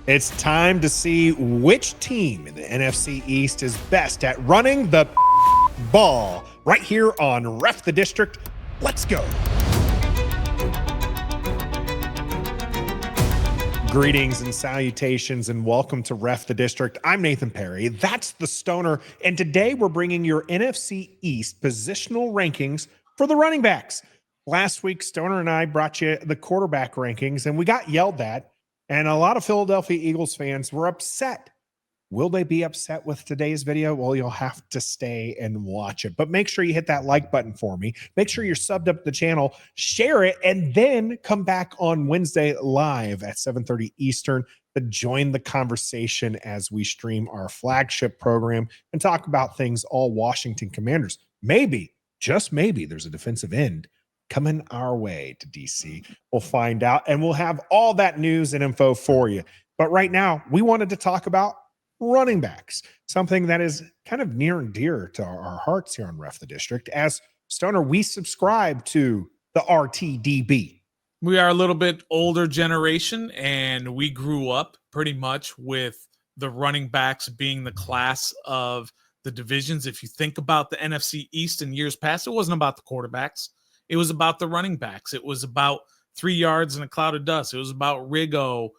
It's time to see which team in the NFC East is best at running the ball right here on Ref the District. Let's go. Greetings and salutations and welcome to Ref the District. I'm Nathan Perry. That's the Stoner. And today we're bringing your NFC East positional rankings for the running backs. Last week, Stoner and I brought you the quarterback rankings and we got yelled at. And a lot of Philadelphia Eagles fans were upset. Will they be upset with today's video? Well, you'll have to stay and watch it. But make sure you hit that like button for me. Make sure you're subbed up to the channel, share it, and then come back on Wednesday live at 7:30 Eastern to join the conversation as we stream our flagship program and talk about things all Washington Commanders. Maybe, just maybe, there's a defensive end coming our way to DC. We'll find out, and we'll have all that news and info for you. But right now, we wanted to talk about running backs, something that is kind of near and dear to our hearts here on Ref the District. As Stoner, we subscribe to the RTDB. We are a little bit older generation, and we grew up pretty much with the running backs being the class of the divisions. If you think about the NFC East in years past, it wasn't about the quarterbacks. It was about the running backs. It was about 3 yards in a cloud of dust. It was about Riggo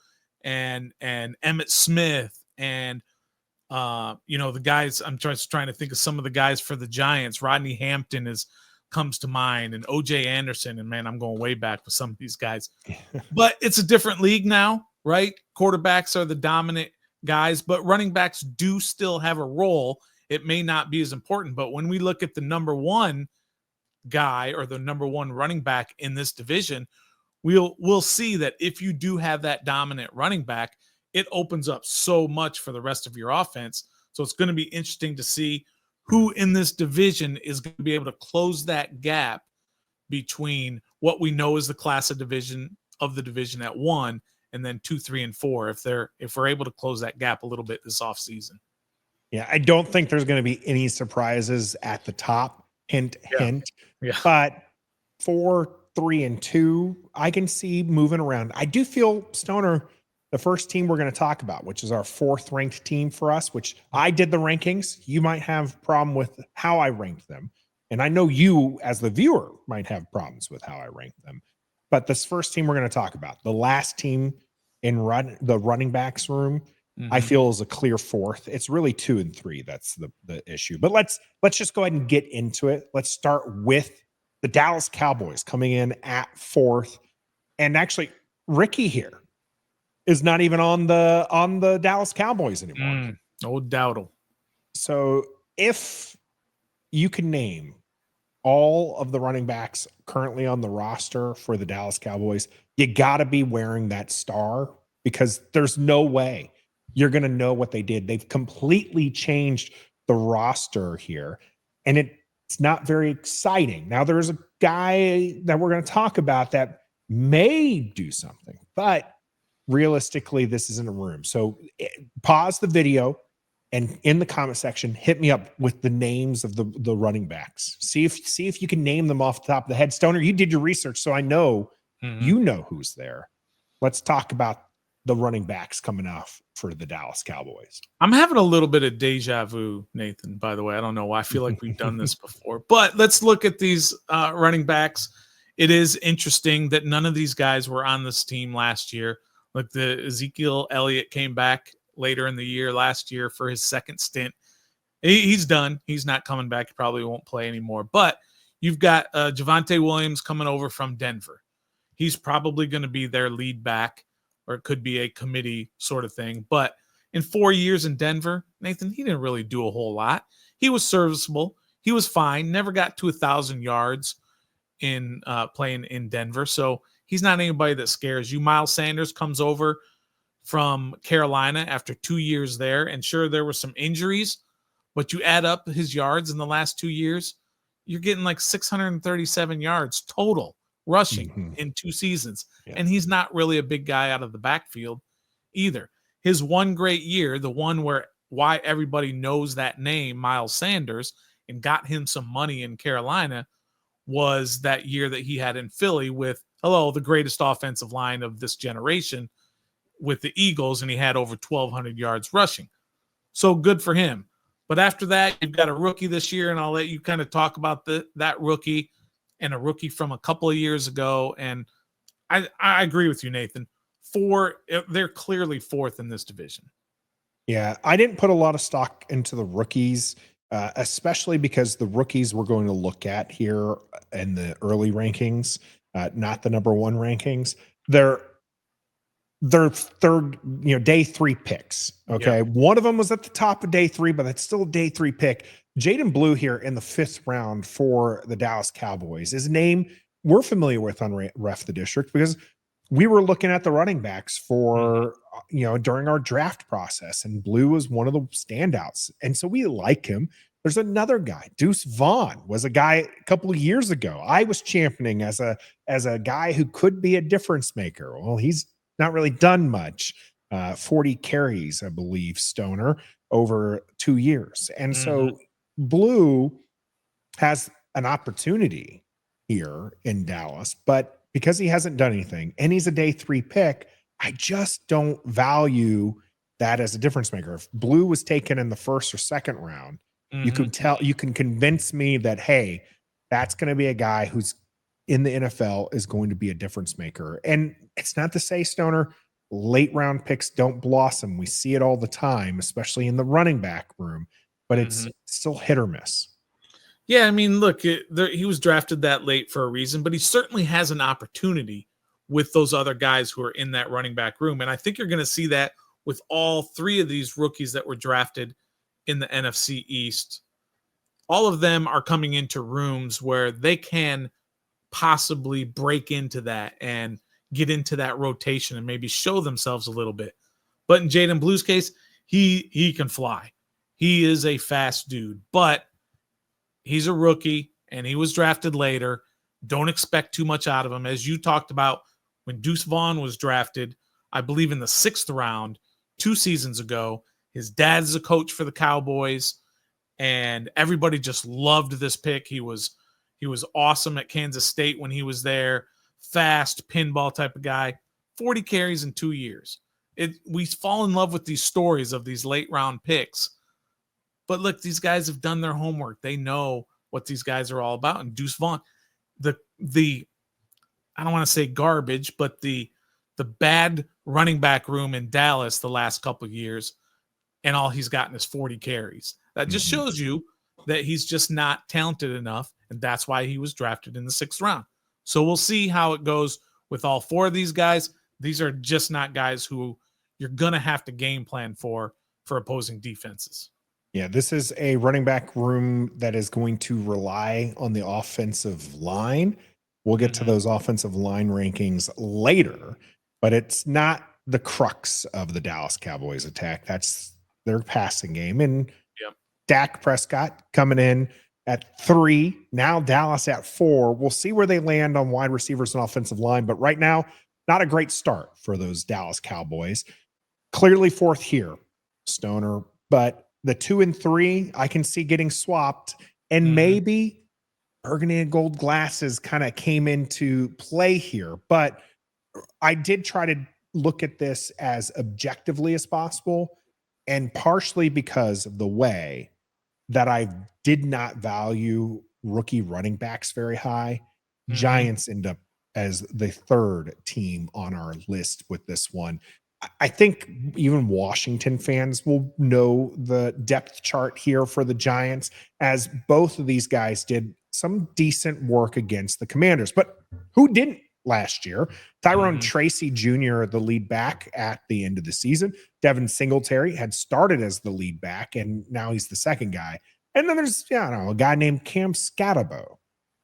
and Emmitt Smith and the guys. I'm just trying to think of some of the guys for the Giants. Rodney Hampton comes to mind, and OJ Anderson. And man, I'm going way back with some of these guys. But it's a different league now, right? Quarterbacks are the dominant guys, but running backs do still have a role. It may not be as important, but when we look at the number one guy or the number one running back in this division, we'll see that if you do have that dominant running back, it opens up so much for the rest of your offense. So it's going to be interesting to see who in this division is going to be able to close that gap between what we know is the class of the division at 1 and then 2, 3, and 4. If we're able to close that gap a little bit this offseason. Yeah, I don't think there's going to be any surprises at the top. Hint. Yeah. But 4, 3, and 2, I can see moving around. I do feel, Stoner, the first team we're going to talk about, which is our 4th ranked team for us, which I did the rankings. You might have a problem with how I ranked them. And I know you, as the viewer, might have problems with how I ranked them. But this first team we're going to talk about, the last team in the running backs room, I feel is a clear 4th. It's really 2 and 3. That's the issue. But let's just go ahead and get into it. Let's start with the Dallas Cowboys coming in at 4th. And actually, Ricky here is not even on the Dallas Cowboys anymore. No doubt. So if you can name all of the running backs currently on the roster for the Dallas Cowboys, you got to be wearing that star, because there's no way you're going to know what they did. They've completely changed the roster here, and it's not very exciting. Now, there's a guy that we're going to talk about that may do something, but realistically, this isn't a room. So pause the video and in the comment section, hit me up with the names of the running backs. See if you can name them off the top of the head. Stoner, you did your research, so I know you know who's there. Let's talk about the running backs coming off for the Dallas Cowboys. I'm having a little bit of deja vu, Nathan, by the way. I don't know why. I feel like we've done this before. But let's look at these running backs. It is interesting that none of these guys were on this team last year. Like the Ezekiel Elliott came back later in the year last year for his second stint. He's done. He's not coming back. He probably won't play anymore. But you've got Javonte Williams coming over from Denver. He's probably going to be their lead back, or it could be a committee sort of thing. But in 4 years in Denver, Nathan, he didn't really do a whole lot. He was serviceable. He was fine. Never got to 1,000 yards in playing in Denver. So he's not anybody that scares you. Miles Sanders comes over from Carolina after 2 years there. And sure, there were some injuries, but you add up his yards in the last 2 years, you're getting like 637 yards total rushing in 2 seasons. Yeah. And he's not really a big guy out of the backfield either. His one great year, the one why everybody knows that name, Miles Sanders, and got him some money in Carolina, was that year that he had in Philly with, the greatest offensive line of this generation, with the Eagles, and he had over 1,200 yards rushing. So good for him. But after that, you've got a rookie this year, and I'll let you kind of talk about that rookie and a rookie from a couple of years ago. And I agree with you, Nathan. They're clearly fourth in this division. Yeah, I didn't put a lot of stock into the rookies, especially because the rookies we're going to look at here in the early rankings, not the number one rankings. They're third, day 3 picks. Okay. Yep. One of them was at the top of day 3, but that's still a day 3 pick. Jaden Blue here in the 5th round for the Dallas Cowboys. His name we're familiar with on Ref the District because we were looking at the running backs for, during our draft process, and Blue was one of the standouts. And so we like him. There's another guy, Deuce Vaughn was a guy a couple of years ago I was championing as a guy who could be a difference maker. Well, he's not really done much. 40 carries, I believe, Stoner, over 2 years. And so Blue has an opportunity here in Dallas, but because he hasn't done anything and he's a day 3 pick, I just don't value that as a difference maker. If Blue was taken in the 1st or 2nd round, you can convince me that, hey, that's going to be a guy who's in the NFL is going to be a difference maker. And it's not to say, Stoner, late round picks don't blossom. We see it all the time, especially in the running back room, but it's still hit or miss. Yeah, I mean, look, he was drafted that late for a reason, but he certainly has an opportunity with those other guys who are in that running back room. And I think you're going to see that with all 3 of these rookies that were drafted in the NFC East. All of them are coming into rooms where they can possibly break into that and get into that rotation and maybe show themselves a little bit. But in Jaden Blue's case, he can fly. He is a fast dude, but he's a rookie and he was drafted later. Don't expect too much out of him. As you talked about, when Deuce Vaughn was drafted, I believe in the 6th round, 2 seasons ago, his dad's a coach for the Cowboys, and everybody just loved this pick. He was awesome at Kansas State when he was there. Fast pinball type of guy. 40 carries in 2 years. We fall in love with these stories of these late round picks. But look, these guys have done their homework. They know what these guys are all about. And Deuce Vaughn, the I don't want to say garbage, but the bad running back room in Dallas the last couple of years, and all he's gotten is 40 carries. That just shows you that he's just not talented enough, and that's why he was drafted in the 6th round. So we'll see how it goes with all 4 of these guys. These are just not guys who you're going to have to game plan for opposing defenses. Yeah, this is a running back room that is going to rely on the offensive line. We'll get to those offensive line rankings later, but it's not the crux of the Dallas Cowboys attack. That's their passing game. And Dak Prescott coming in at 3. Now Dallas at 4. We'll see where they land on wide receivers and offensive line. But right now, not a great start for those Dallas Cowboys. Clearly 4th here, Stoner. But the 2 and 3, I can see getting swapped. And maybe burgundy and gold glasses kind of came into play here. But I did try to look at this as objectively as possible. And partially because of the way that I did not value rookie running backs very high, Giants end up as the 3rd team on our list with this one. I think even Washington fans will know the depth chart here for the Giants, as both of these guys did some decent work against the Commanders. But who didn't last year? Tyrone Tracy Jr., the lead back at the end of the season. Devin Singletary had started as the lead back, and now he's the 2nd guy. And then there's, a guy named Cam Scatabo,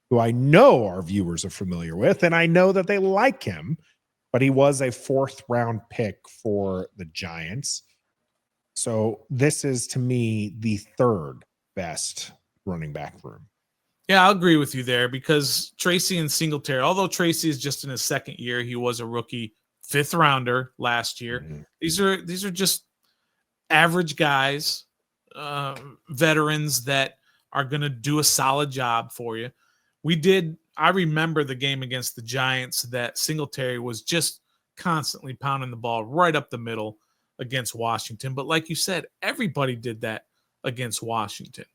who I know our viewers are familiar with, and I know that they like him, but he was a 4th round pick for the Giants. So this is, to me, the 3rd best running back room. Yeah, I'll agree with you there, because Tracy and Singletary, although Tracy is just in his 2nd year, he was a rookie 5th rounder last year. These are just average guys, veterans that are going to do a solid job for you. I remember the game against the Giants that Singletary was just constantly pounding the ball right up the middle against Washington. But like you said, everybody did that against Washington.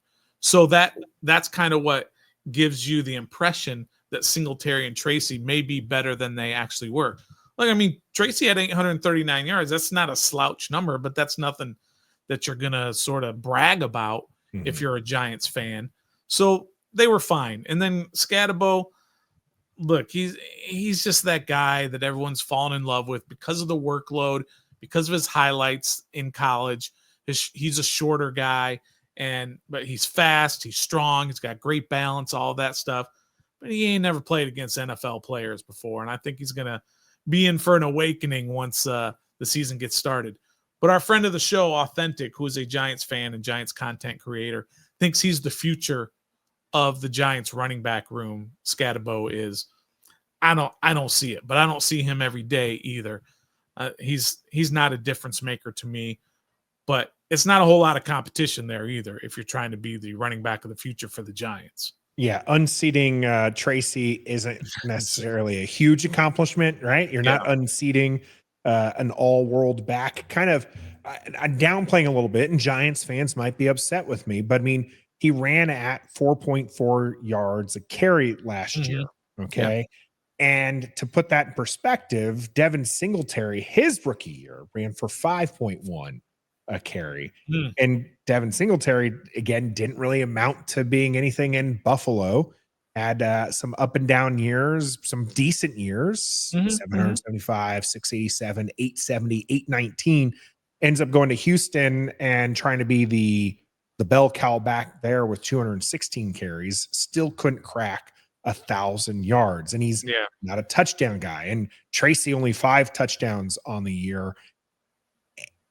So that's kind of what gives you the impression that Singletary and Tracy may be better than they actually were. Like, I mean, Tracy had 839 yards. That's not a slouch number, but that's nothing that you're going to sort of brag about if you're a Giants fan. So they were fine. And then Scatterbo, look, he's just that guy that everyone's fallen in love with because of the workload, because of his highlights in college. He's a shorter guy, but he's fast, he's strong, he's got great balance, all that stuff. But he ain't never played against NFL players before, and I think he's going to be in for an awakening once the season gets started. But our friend of the show, Authentic, who is a Giants fan and Giants content creator, thinks he's the future of the Giants running back room. Scatterbo is. I don't see it, but I don't see him every day either. He's not a difference maker to me, but it's not a whole lot of competition there either if you're trying to be the running back of the future for the Giants. Yeah, unseating Tracy isn't necessarily a huge accomplishment, right? You're not unseating an all-world back. Kind of I'm downplaying a little bit, and Giants fans might be upset with me, but I mean, he ran at 4.4 yards a carry last year, okay? Yeah. And to put that in perspective, Devin Singletary, his rookie year, ran for 5.1 a carry. And Devin Singletary, again, didn't really amount to being anything in Buffalo. Had some up and down years, some decent years, 775, 687, 870, 819. Ends up going to Houston and trying to be the bell cow back there with 216 carries. Still couldn't crack 1,000 yards. And he's not a touchdown guy. And Tracy only 5 touchdowns on the year.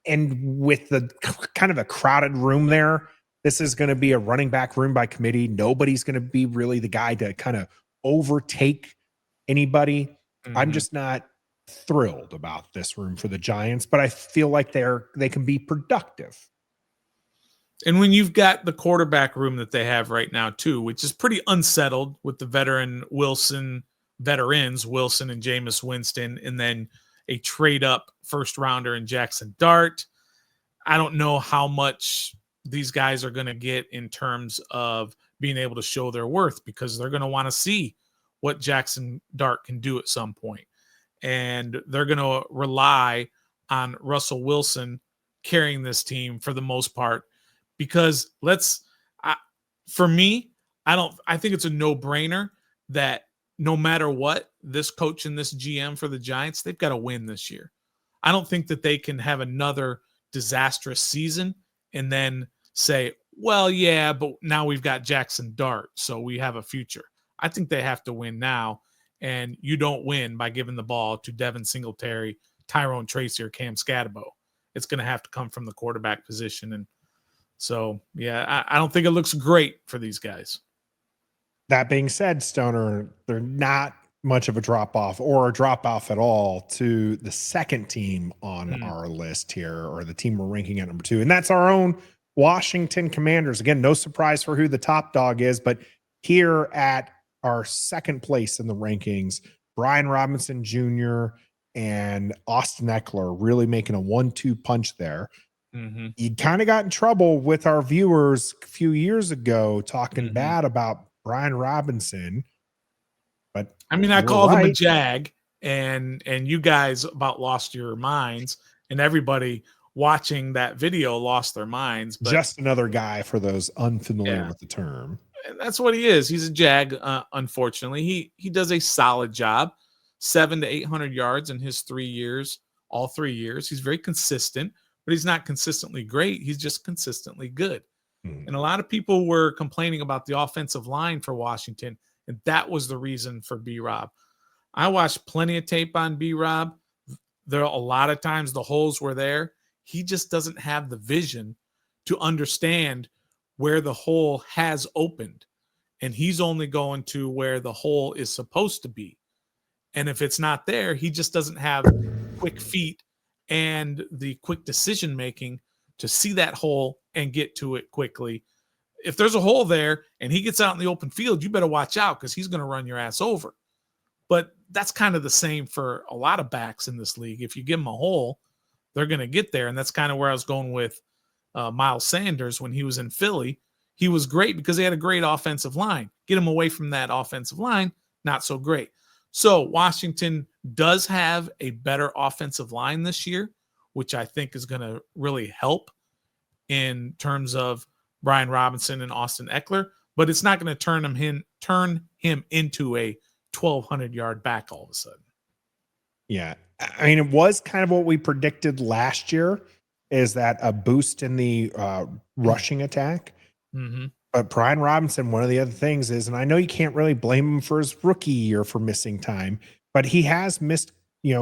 And with the kind of a crowded room there, this is going to be a running back room by committee. Nobody's going to be really the guy to kind of overtake anybody. I'm just not thrilled about this room for the Giants, but I feel like they can be productive. And when you've got the quarterback room that they have right now too, which is pretty unsettled with the veterans, Wilson and Jameis Winston, and then a trade up first rounder in Jackson Dart. I don't know how much these guys are going to get in terms of being able to show their worth, because they're going to want to see what Jackson Dart can do at some point. And they're going to rely on Russell Wilson carrying this team for the most part, because for me, I think it's a no-brainer that no matter what, this coach and this GM for the Giants, they've got to win this year. I don't think that they can have another disastrous season and then say, well, yeah, but now we've got Jackson Dart, so we have a future. I think they have to win now, and you don't win by giving the ball to Devin Singletary, Tyrone Tracy, or Cam Scatterbo. It's going to have to come from the quarterback position. And so, yeah, I don't think it looks great for these guys. That being said, Stoner, they're not much of a drop-off or a drop-off at all to the second team on our list here, or the team we're ranking at number 2. And that's our own Washington Commanders. Again, no surprise for who the top dog is, but here at our second place in the rankings, Brian Robinson Jr. and Austin Eckler really making a 1-2 punch there. You kind of got in trouble with our viewers a few years ago talking bad about Brian Robinson. But I mean, I called him a jag, and you guys about lost your minds, and everybody watching that video lost their minds. But just another guy for those unfamiliar with the term. And that's what he is. He's a jag. Unfortunately, he does a solid job. 700 to 800 yards in his 3 years, all 3 years. He's very consistent, but he's not consistently great. He's just consistently good. And a lot of people were complaining about the offensive line for Washington, and that was the reason for B-Rob. I watched plenty of tape on B-Rob. There are a lot of times the holes were there. He just doesn't have the vision to understand where the hole has opened, and he's only going to where the hole is supposed to be. And if it's not there, he just doesn't have quick feet and the quick decision making to see that hole and get to it quickly. If there's a hole there and he gets out in the open field, you better watch out, because he's going to run your ass over. But that's kind of the same for a lot of backs in this league. If you give them a hole, they're going to get there. And that's kind of where I was going with Miles Sanders when he was in Philly. He was great because he had a great offensive line. Get him away from that offensive line, not so great. So Washington does have a better offensive line this year, which I think is going to really help in terms of Brian Robinson and Austin Eckler, but it's not going to turn him into a 1,200-yard back all of a sudden. Yeah. I mean, it was kind of what we predicted last year, is that a boost in the rushing attack. Mm-hmm. But Brian Robinson, one of the other things is, and I know you can't really blame him for his rookie year for missing time, but he has missed,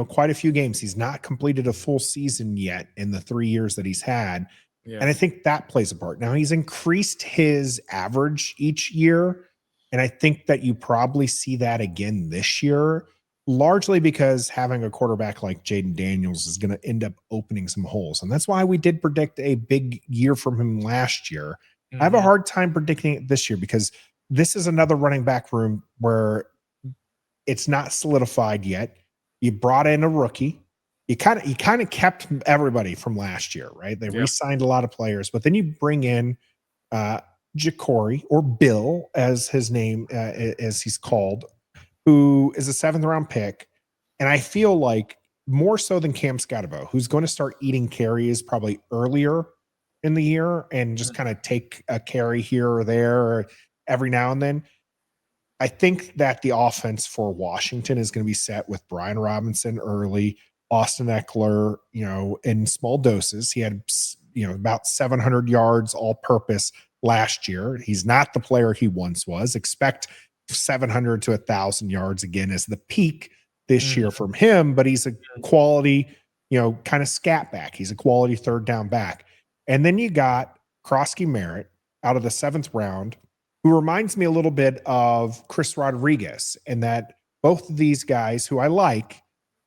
quite a few games. He's not completed a full season yet in the 3 years that he's had. Yeah. And I think that plays a part. Now, he's increased his average each year. And I think that you probably see that again this year, largely because having a quarterback like Jaden Daniels is going to end up opening some holes. And that's why we did predict a big year from him last year. I have a hard time predicting it this year because this is another running back room where it's not solidified yet. You brought in a rookie. You kind of kept everybody from last year, right? They re-signed a lot of players, but then you bring in Jacory, or Bill, as his name, as he's called, who is a 7th-round pick. And I feel like more so than Cam Scotabo, who's going to start eating carries probably earlier in the year and just kind of take a carry here or there or every now and then. I think that the offense for Washington is going to be set with Brian Robinson early, Austin Eckler, in small doses. He had, about 700 yards all purpose last year. He's not the player he once was. Expect 700 to 1,000 yards again as the peak this year from him, but he's a quality, kind of scat back. He's a quality 3rd down back. And then you got Krosky Merritt out of the 7th round, who reminds me a little bit of Chris Rodriguez, in that both of these guys, who I like,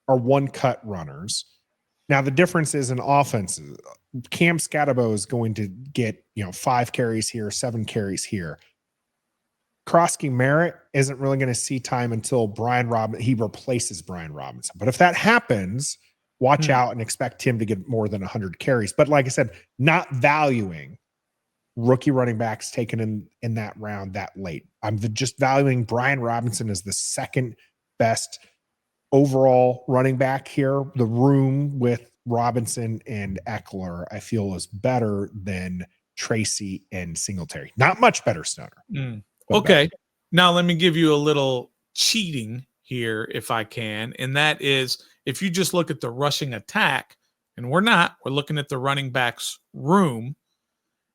are one-cut runners. Now, the difference is in offenses. Cam Scotabo is going to get, 5 carries here, 7 carries here. Krosky Merritt isn't really going to see time until he replaces Brian Robinson. But if that happens, watch out and expect him to get more than 100 carries. But like I said, not valuing rookie running backs taken in that round that late. I'm just valuing Brian Robinson as the 2nd best overall running back here. The room with Robinson and Eckler, I feel, is better than Tracy and Singletary. Not much better, Stoner. Okay. Better. Now let me give you a little cheating here, if I can. And that is, if you just look at the rushing attack, and we're looking at the running backs room.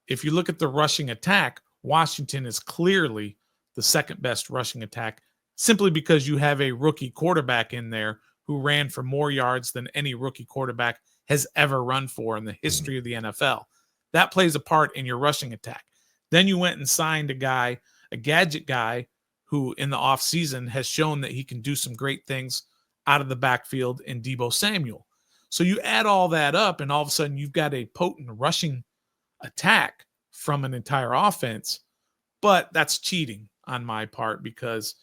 If you look at the rushing attack, Washington is clearly the 2nd best rushing attack, simply because you have a rookie quarterback in there who ran for more yards than any rookie quarterback has ever run for in the history of the NFL. That plays a part in your rushing attack. Then you went and signed a gadget guy who in the offseason has shown that he can do some great things out of the backfield in Deebo Samuel. So you add all that up, and all of a sudden you've got a potent rushing attack from an entire offense. But that's cheating on my part, because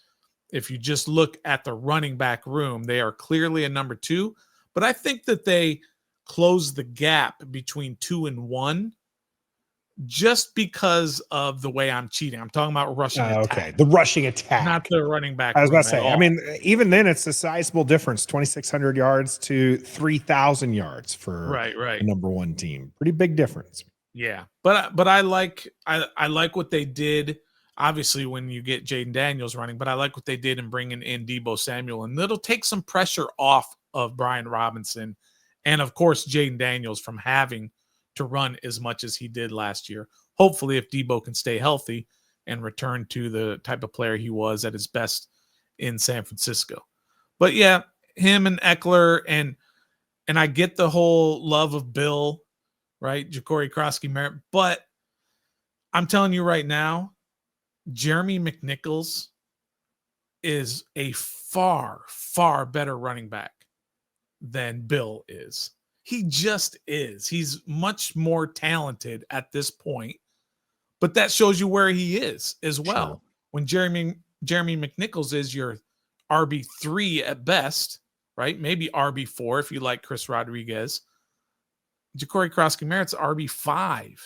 if you just look at the running back room, they are clearly a number 2. But I think that they close the gap between 2 and 1 just because of the way I'm cheating. I'm talking about rushing attack. Okay, the rushing attack. Not the running back. I was about to say, I mean, even then it's a sizable difference, 2,600 yards to 3,000 yards for right. the number 1 team. Pretty big difference. Yeah. But I like what they did, obviously, when you get Jaden Daniels running, but I like what they did in bringing in Deebo Samuel, and it'll take some pressure off of Brian Robinson and, of course, Jaden Daniels from having to run as much as he did last year. Hopefully, if Deebo can stay healthy and return to the type of player he was at his best in San Francisco. But yeah, him and Eckler, and I get the whole love of Bill, right? Jacory Krosky Merritt. But I'm telling you right now, Jeremy McNichols is a far, far better running back than Bill is. He just is. He's much more talented at this point, but that shows you where he is as well. Sure. When Jeremy McNichols is your RB3 at best, right? Maybe RB4 if you like Chris Rodriguez. Ja'Cory Cross-Merritt's RB5,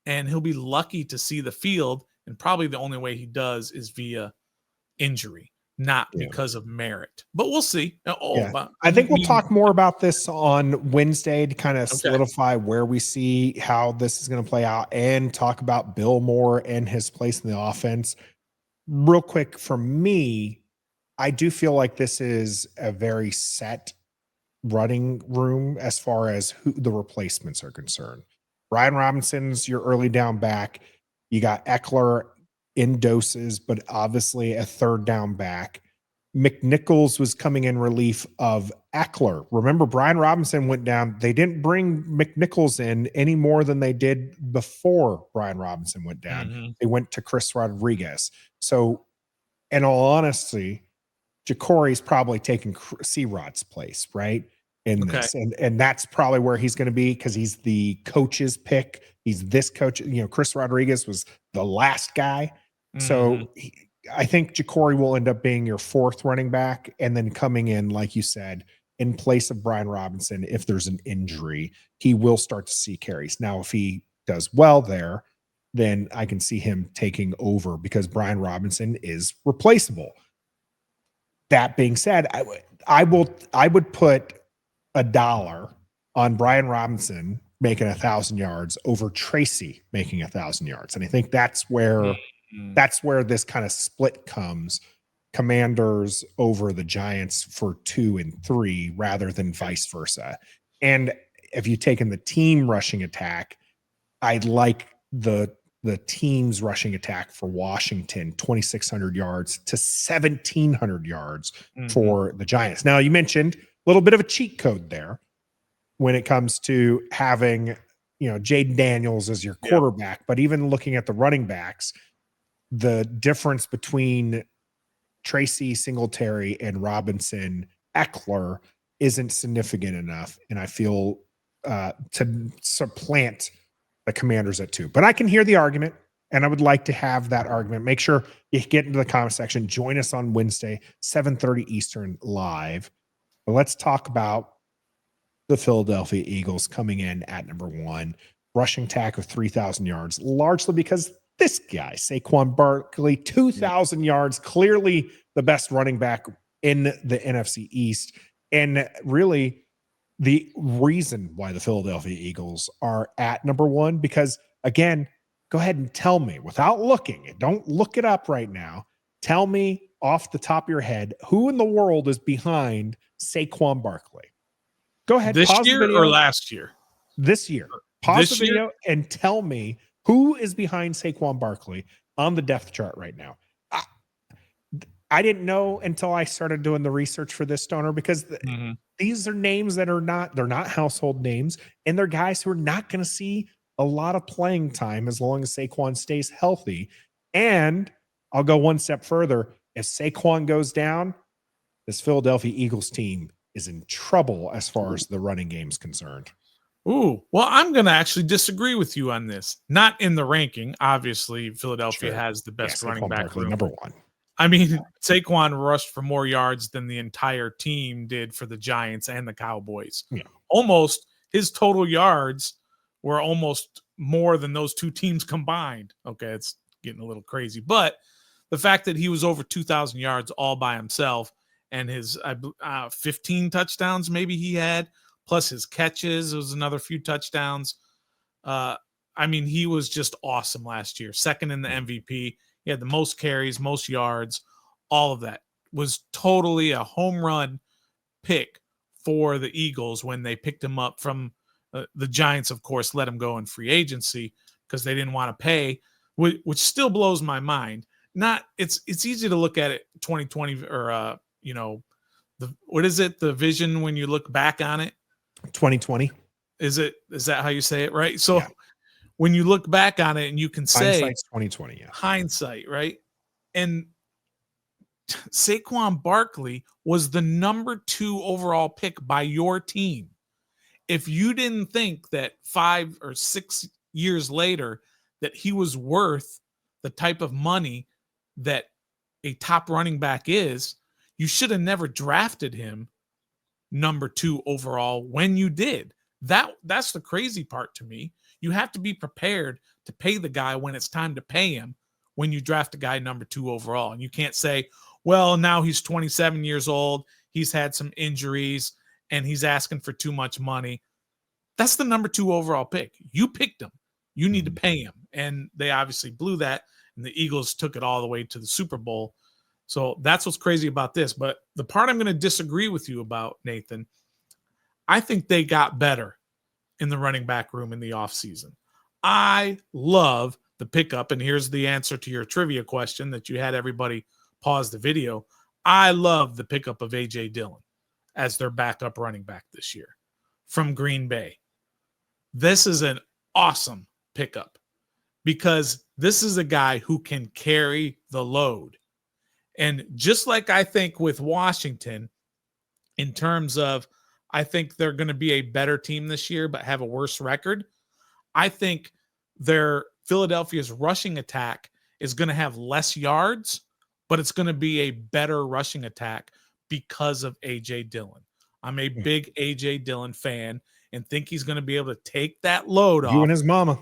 and he'll be lucky to see the field, and probably the only way he does is via injury, not because of merit. But we'll see. I think we'll talk more about this on Wednesday to kind of solidify where we see how this is going to play out and talk about Bill Moore and his place in the offense. Real quick, for me, I do feel like this is a very set running room as far as who the replacements are concerned. Brian Robinson's your early down back. You got Eckler in doses, but obviously a third down back. McNichols was coming in relief of Eckler. Remember, Brian Robinson went down. They didn't bring McNichols in any more than they did before Brian Robinson went down. Mm-hmm. They went to Chris Rodriguez. So, in all honesty, Ja'Cory's probably taking C-Rod's place, right? In this. And that's probably where he's going to be because he's the coach's pick. He's this coach. Chris Rodriguez was the last guy. Mm-hmm. So I think Ja'Cory will end up being your fourth running back and then coming in, like you said, in place of Brian Robinson. If there's an injury, he will start to see carries. Now, if he does well there, then I can see him taking over because Brian Robinson is replaceable. That being said, I would put $1 on Brian Robinson making 1,000 yards over Tracy making 1,000 yards. And I think that's where this kind of split comes. Commanders over the Giants for 2 and 3 rather than vice versa. And if you've taken the team rushing attack, I'd like the team's rushing attack for Washington, 2,600 yards to 1,700 yards for the Giants. Now, you mentioned a little bit of a cheat code there when it comes to having, Jaden Daniels as your quarterback, but even looking at the running backs, the difference between Tracy, Singletary, and Robinson, Eckler isn't significant enough. And I feel to supplant the Commanders at 2. But I can hear the argument, and I would like to have that argument. Make sure you get into the comment section. Join us on Wednesday, 7:30 Eastern live. But let's talk about the Philadelphia Eagles coming in at number 1, rushing attack of 3,000 yards, largely because this guy, Saquon Barkley, 2,000 yards, clearly the best running back in the NFC East. And really the reason why the Philadelphia Eagles are at number 1, because again, go ahead and tell me without looking, don't look it up right now. Tell me off the top of your head, who in the world is behind Saquon Barkley? Go ahead. This year or last year? This year. Pause the video and tell me who is behind Saquon Barkley on the depth chart right now. I didn't know until I started doing the research for this, Stoner, because these are names that they're not household names, and they're guys who are not going to see a lot of playing time as long as Saquon stays healthy. And I'll go one step further. If Saquon goes down, this Philadelphia Eagles team is in trouble as far as the running game is concerned. Ooh, well, I'm going to actually disagree with you on this. Not in the ranking. Obviously, Philadelphia has the best running back room. Number 1. I mean, Saquon rushed for more yards than the entire team did for the Giants and the Cowboys. Yeah. Almost his total yards were almost more than those two teams combined. Okay, it's getting a little crazy. But the fact that he was over 2,000 yards all by himself and his 15 touchdowns maybe he had, plus his catches, it was another few touchdowns. I mean, he was just awesome last year. Second in the MVP. He had the most carries, most yards, all of that. Was totally a home run pick for the Eagles when they picked him up from the Giants, of course, let him go in free agency because they didn't want to pay, which still blows my mind. It's easy to look at it 2020 or what is it? The vision when you look back on it? 2020. Is that how you say it? Right. So when you look back on it and you can say hindsight's 2020, hindsight, right? And Saquon Barkley was the number 2 overall pick by your team. If you didn't think that 5 or 6 years later that he was worth the type of money that a top running back is, you should have never drafted him number 2 overall when you did. That's the crazy part to me. You have to be prepared to pay the guy when it's time to pay him when you draft a guy number 2 overall. And you can't say, well, now he's 27 years old, he's had some injuries, and he's asking for too much money. That's the number 2 overall pick. You picked him. You need to pay him. And they obviously blew that, and the Eagles took it all the way to the Super Bowl. So that's what's crazy about this. But the part I'm going to disagree with you about, Nathan, I think they got better in the running back room in the offseason. I love the pickup, and here's the answer to your trivia question that you had everybody pause the video. I love the pickup of A.J. Dillon as their backup running back this year from Green Bay. This is an awesome pickup because this is a guy who can carry the load. And just like I think with Washington, in terms of, I think they're going to be a better team this year, but have a worse record. I think their Philadelphia's rushing attack is going to have less yards, but it's going to be a better rushing attack because of A.J. Dillon. I'm a big A.J. Dillon fan and think he's going to be able to take that load off. You and his mama.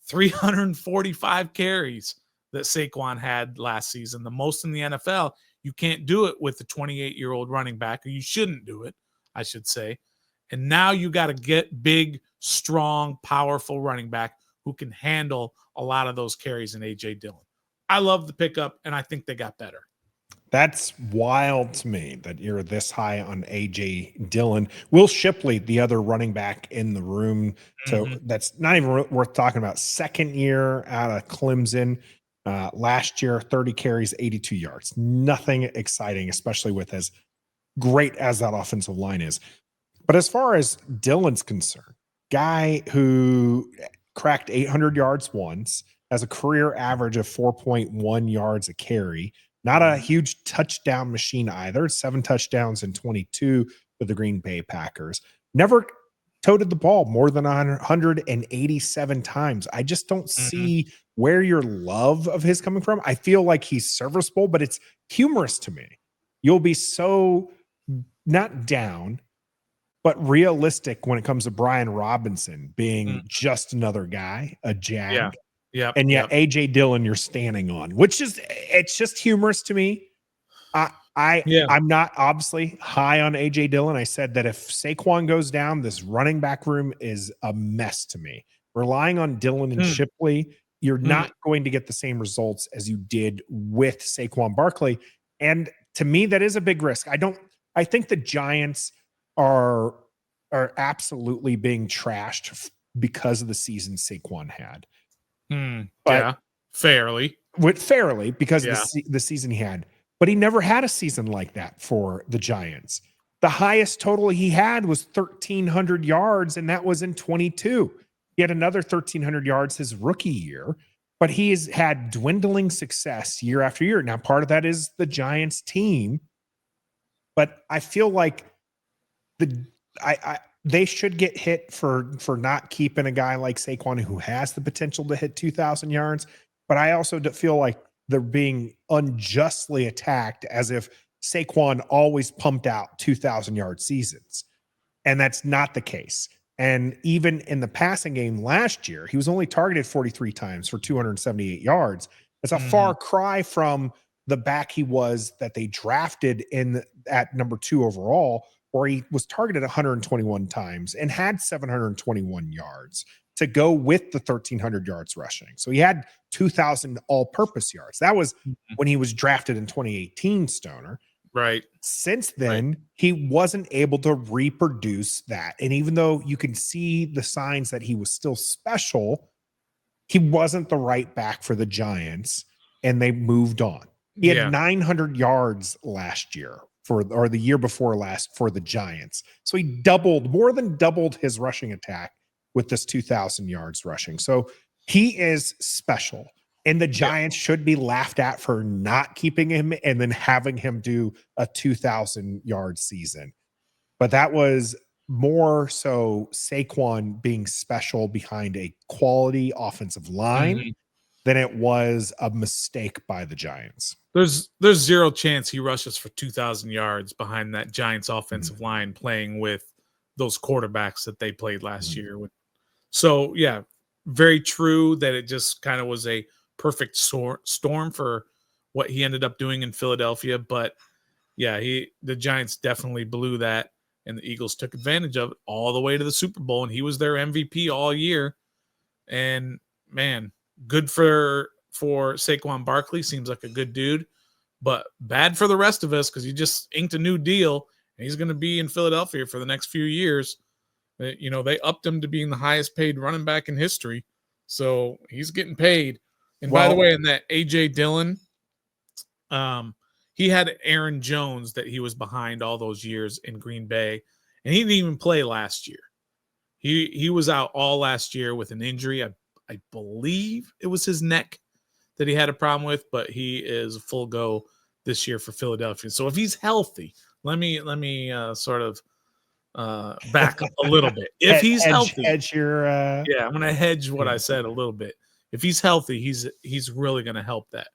345 carries that Saquon had last season, the most in the NFL. You can't do it with the 28-year-old running back, or you shouldn't do it, I should say. And now you got to get big, strong, powerful running back who can handle a lot of those carries in A.J. Dillon. I love the pickup, and I think they got better. That's wild to me that you're this high on A.J. Dillon. Will Shipley, the other running back in the room, so that's not even worth talking about. Second year out of Clemson. Last year, 30 carries, 82 yards. Nothing exciting, especially with as great as that offensive line is. But as far as Dillon's concerned, guy who cracked 800 yards once, has a career average of 4.1 yards a carry, not a huge touchdown machine either. 7 touchdowns and 22 for the Green Bay Packers. Never toted the ball more than 187 times. I just don't see where your love of his coming from. I feel like he's serviceable, but it's humorous to me. You'll be so not down, but realistic when it comes to Brian Robinson being just another guy, a jag. Yeah. And yet A.J. Dillon you're standing on, which is, it's just humorous to me. I'm not obviously high on A.J. Dillon. I said that if Saquon goes down, this running back room is a mess to me. Relying on Dillon and Shipley, you're not going to get the same results as you did with Saquon Barkley. And to me, that is a big risk. I think the Giants are absolutely being trashed because of the season Saquon had. Fairly because of the season he had. But he never had a season like that for the Giants. The highest total he had was 1,300 yards, and that was in 22. He had another 1,300 yards his rookie year, but he has had dwindling success year after year. Now, part of that is the Giants team, but I feel like they should get hit for not keeping a guy like Saquon who has the potential to hit 2,000 yards. But I also feel like they're being unjustly attacked as if Saquon always pumped out 2,000-yard seasons. And that's not the case. And even in the passing game last year, he was only targeted 43 times for 278 yards. It's a far cry from the back he was that they drafted at number 2 overall, where he was targeted 121 times and had 721 yards to go with the 1,300 yards rushing. So he had 2,000 all-purpose yards. That was when he was drafted in 2018, Stoner. Right. Since then, he wasn't able to reproduce that. And even though you can see the signs that he was still special, he wasn't the right back for the Giants, and they moved on. He had 900 yards last year or the year before last for the Giants. So he more than doubled his rushing attack with this 2,000 yards rushing. So he is special. And the Giants should be laughed at for not keeping him and then having him do a 2,000-yard season. But that was more so Saquon being special behind a quality offensive line than it was a mistake by the Giants. There's zero chance he rushes for 2,000 yards behind that Giants offensive line playing with those quarterbacks that they played last year. So, yeah, very true that it just kind of was a perfect storm for what he ended up doing in Philadelphia. But, yeah, the Giants definitely blew that, and the Eagles took advantage of it all the way to the Super Bowl, and he was their MVP all year. And, man, good for Saquon Barkley. Seems like a good dude, but bad for the rest of us because he just inked a new deal, and he's going to be in Philadelphia for the next few years. You know, they upped him to being the highest paid running back in history, so he's getting paid. And by the way, in that A.J. Dillon, he had Aaron Jones that he was behind all those years in Green Bay, and he didn't even play last year. He was out all last year with an injury. I believe it was his neck that he had a problem with, but he is full go this year for Philadelphia. So if he's healthy, let me sort of back up a little bit. If he's healthy, I'm going to hedge what I said a little bit. If he's healthy, he's really going to help that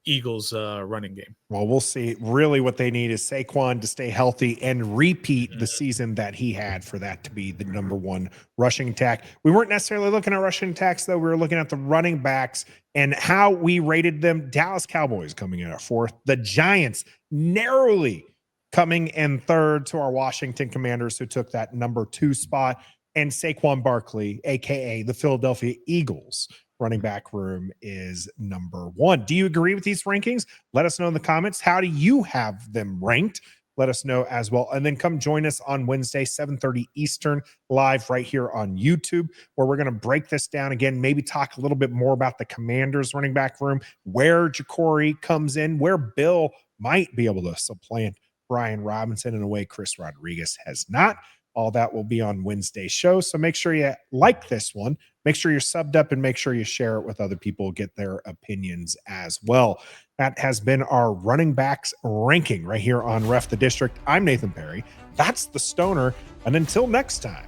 Eagles running game. Well, we'll see. Really what they need is Saquon to stay healthy and repeat the season that he had for that to be the number one rushing attack. We weren't necessarily looking at rushing attacks, though. We were looking at the running backs and how we rated them. Dallas Cowboys coming in at 4th. The Giants narrowly coming in 3rd to our Washington Commanders, who took that number 2 spot. And Saquon Barkley, a.k.a. the Philadelphia Eagles running back room, is number 1. Do you agree with these rankings? Let us know in the comments. How do you have them ranked? Let us know as well. And then come join us on Wednesday, 7:30 Eastern, live right here on YouTube, where we're going to break this down again, maybe talk a little bit more about the Commanders running back room, where Jacory comes in, where Bill might be able to supplant Brian Robinson in a way Chris Rodriguez has not. All that will be on Wednesday's show. So make sure you like this one. Make sure you're subbed up and make sure you share it with other people, get their opinions as well. That has been our running backs ranking right here on Ref the District. I'm Nathan Perry. That's the Stoner. And until next time,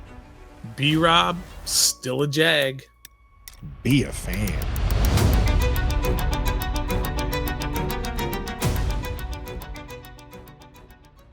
B-Rob, still a Jag. Be a fan.